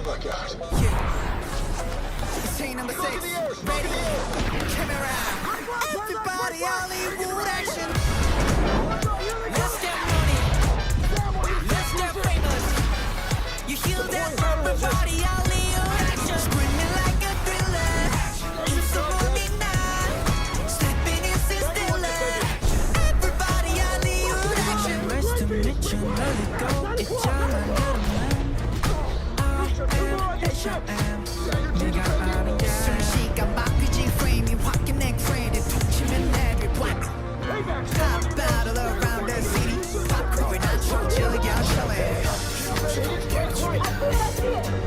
look out. Scene number 6. Ready? Camera. Everybody, Hollywood action. Let's get money. Let's get famous. You hear that? Everybody, Hollywood action. Screaming like a thriller. It's a movie night. Stepping in Stiller. Everybody, Hollywood action. Nice to meet you, let it go. 있잖아, 여름은 I am. 네가 아는 게 순식간 바뀌지 프레임이 확인해 크레딧 툭 치면 every black. Pop battle around the city. Popcorn 안 쳐, 즐겨 show it.